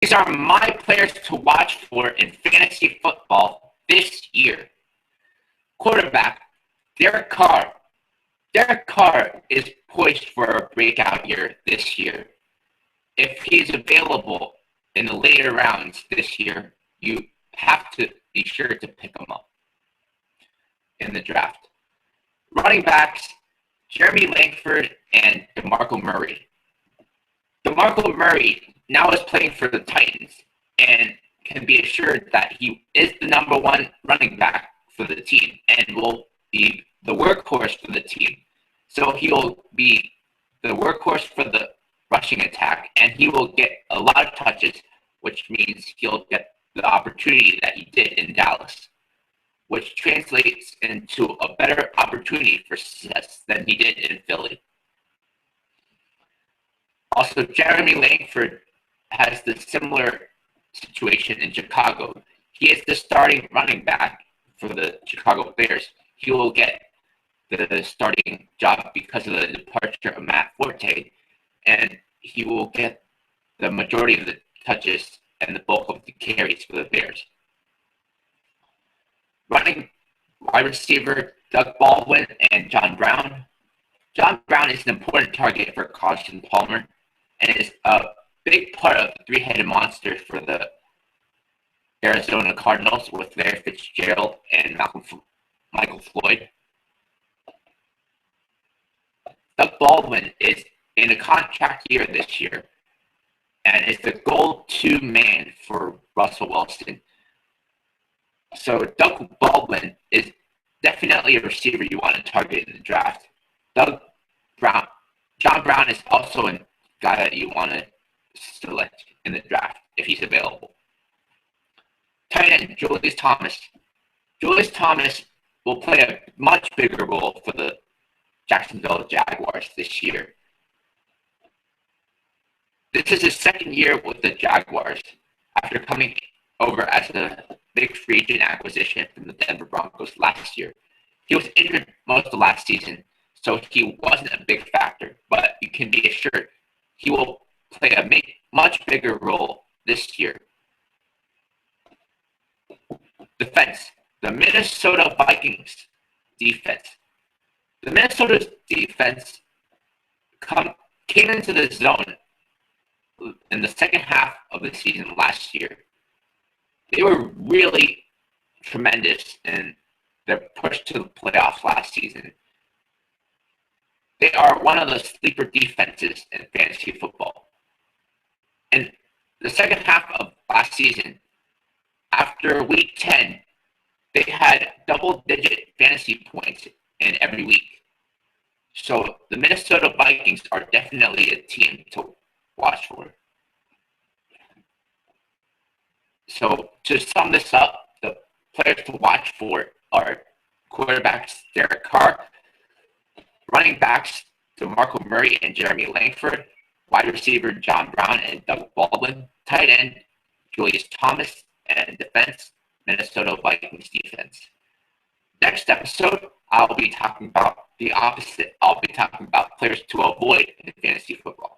These are my players to watch for in fantasy football this year. Quarterback, Derek Carr. Derek Carr is poised for a breakout year this year. If he's available in the later rounds this year, you have to be sure to pick him up in the draft. Running backs, Jeremy Langford and DeMarco Murray. DeMarco Murray now is playing for the Titans and can be assured that he is the number one running back for the team and will be the workhorse for the team. So he'll be the workhorse for the rushing attack, and he will get a lot of touches, which means he'll get the opportunity that he did in Dallas, which translates into a better opportunity for success than he did in Philly. Also, Jeremy Langford has the similar situation in Chicago. He is the starting running back for the Chicago Bears. He will get the starting job because of the departure of Matt Forte, and he will get the majority of the touches and the bulk of the carries for the Bears. Running wide receiver, Doug Baldwin and John Brown. John Brown is an important target for Carson Palmer and is a big part of the three-headed monster for the Arizona Cardinals with Larry Fitzgerald and Michael Floyd. Doug Baldwin is in a contract year this year and is the go-to man for Russell Wilson. So Doug Baldwin is definitely a receiver you want to target in the draft. John Brown is also a guy that you want to select in the draft if he's available. Tight end, Julius Thomas. Julius Thomas will play a much bigger role for the Jacksonville Jaguars this year. This is his second year with the Jaguars after coming over as a big free agent acquisition from the Denver Broncos last year. He was injured most of last season, so he wasn't a big factor, but you can be assured he will play a much bigger role this year. Defense, the Minnesota Vikings defense. The Minnesota defense came into the zone in the second half of the season last year. They were really tremendous in their push to the playoffs last season. They are one of the sleeper defenses in fantasy football. In the second half of last season, after week 10, they had double-digit fantasy points in every week. So the Minnesota Vikings are definitely a team to watch for. So to sum this up, the players to watch for are quarterbacks Derek Carr, running backs DeMarco Murray and Jeremy Langford, wide receiver John Brown and Doug Baldwin, tight end Julius Thomas, and defense Minnesota Vikings defense. Next episode, I'll be talking about the opposite. I'll be talking about players to avoid in fantasy football.